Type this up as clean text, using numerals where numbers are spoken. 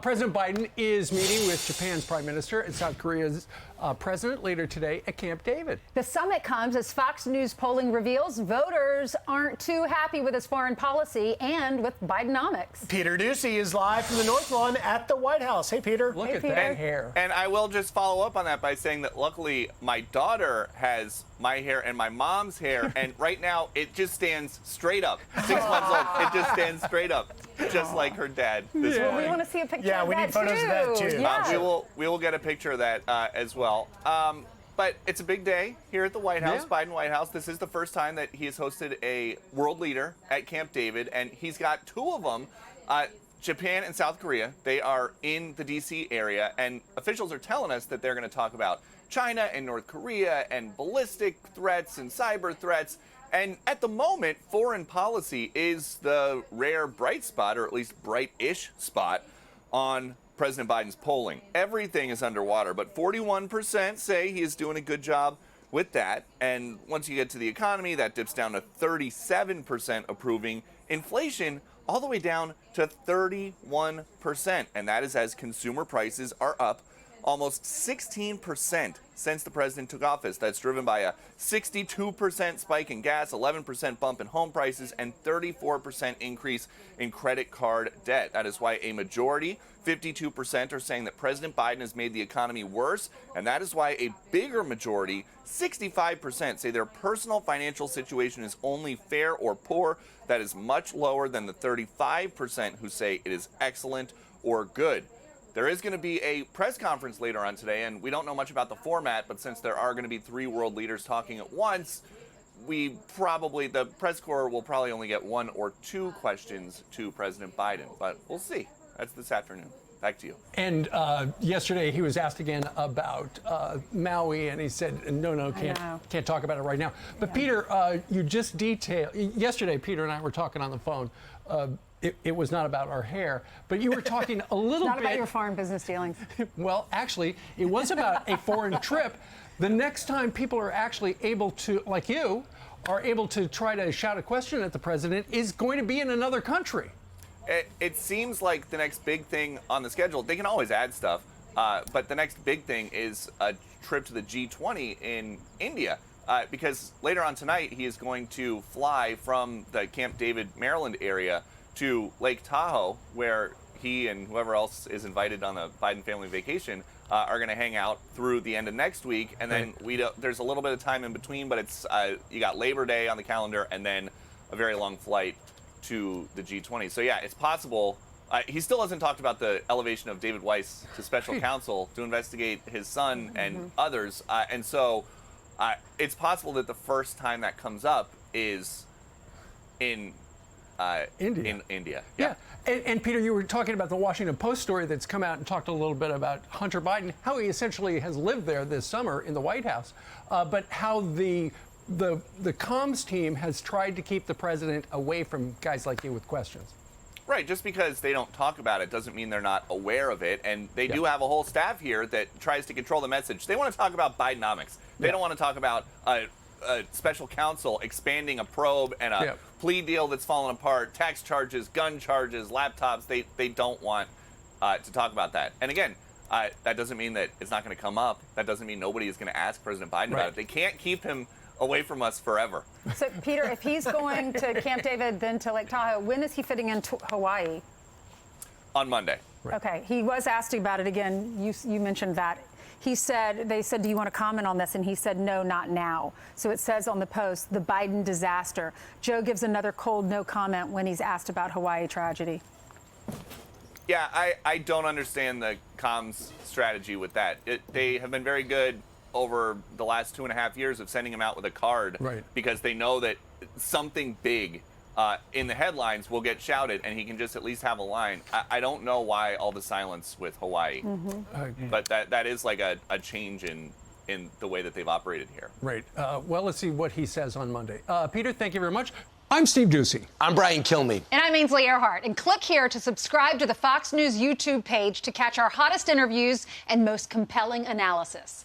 President Biden is meeting with Japan's prime minister and South Korea's president later today at Camp David. The summit comes as Fox News polling reveals voters aren't too happy with his foreign policy and with Bidenomics. Peter Doocy is live from the North Lawn at the White House. Hey, Peter. Look Hey, at Peter. that hair. And I will just follow up on that by saying that luckily my daughter has my hair and my mom's hair, and right now it just stands straight up. 6 months old, it just stands straight up, just like her dad this We morning. want to see a picture Yeah, of we that need photos of that, too. Yeah. We will get a picture of that as well. But it's a big day here at the White House, Yeah. Biden White House. This is the first time that he has hosted a world leader at Camp David, and he's got two of them, Japan and South Korea. They are in the D.C. area, and officials are telling us that they're going to talk about China and North Korea and ballistic threats and cyber threats. And at the moment, foreign policy is the rare bright spot, or at least bright-ish spot, on President Biden's polling. Everything is underwater, but 41% say he is doing a good job with that. And once you get to the economy, that dips down to 37% approving. Inflation all the way down to 31%. And that is as consumer prices are up almost 16% since the president took office. That's driven by a 62% spike in gas, 11% bump in home prices, and 34% increase in credit card debt. That is why a majority, 52%, are saying that President Biden has made the economy worse, and that is why a bigger majority, 65%, say their personal financial situation is only fair or poor. That is much lower than the 35% who say it is excellent or good. There is going to be a press conference later on today, and we don't know much about the format, but since there are going to be three world leaders talking at once, the press corps will probably only get one or two questions to President Biden, but we'll see. That's this afternoon. Back to you. And yesterday he was asked again about Maui, and he said, no, can't talk about it right now. But Peter, you just detailed, yesterday Peter and I were talking on the phone. It was not about our hair, but you were talking a little Not bit. about your foreign business dealings. Well, actually, it was about a foreign trip. The next time people are actually able to, like you, are able to try to shout a question at the president is going to be in another country. It seems like the next big thing on the schedule, they can always add stuff, but the next big thing is a trip to the G20 in India. Because later on tonight, he is going to fly from the Camp David, Maryland area to Lake Tahoe, where he and whoever else is invited on the Biden family vacation are going to hang out through the end of next week. And then there's a little bit of time in between, but it's you got Labor Day on the calendar and then a very long flight to the G20. So, yeah, it's possible. He still hasn't talked about the elevation of David Weiss to special counsel to investigate his son and others. And so it's possible that the first time that comes up is in India. Yeah. And Peter, you were talking about the Washington Post story that's come out and talked a little bit about Hunter Biden, how he essentially has lived there this summer in the White House, but how the comms team has tried to keep the president away from guys like you with questions. Right, just because they don't talk about it doesn't mean they're not aware of it, and they do have a whole staff here that tries to control the message. They want to talk about Bidenomics. They don't want to talk about a special counsel expanding a probe and a plea deal that's fallen apart, tax charges, gun charges, laptops. They don't want to talk about that. And again, that doesn't mean that it's not going to come up. That doesn't mean nobody is going to ask President Biden about it. They can't keep him away from us forever. So, Peter, if he's going to Camp David, then to Lake Tahoe, when is he fitting into Hawaii? On Monday. Right. Okay. He was asked about it again. You mentioned that. They said, do you want to comment on this? And he said, no, not now. So it says on the Post, the Biden disaster. Joe gives another cold no comment when he's asked about Hawaii tragedy. Yeah, I don't understand the comms strategy with that. They have been very good over the last 2.5 years of sending him out with a card because they know that something big in the headlines will get shouted and he can just at least have a line. I don't know why all the silence with Hawaii, but that is like a change in the way that they've operated here. Right. Well, let's see what he says on Monday. Peter, thank you very much. I'm Steve Doocy. I'm Brian Kilmeade. And I'm Ainsley Earhart. And click here to subscribe to the Fox News YouTube page to catch our hottest interviews and most compelling analysis.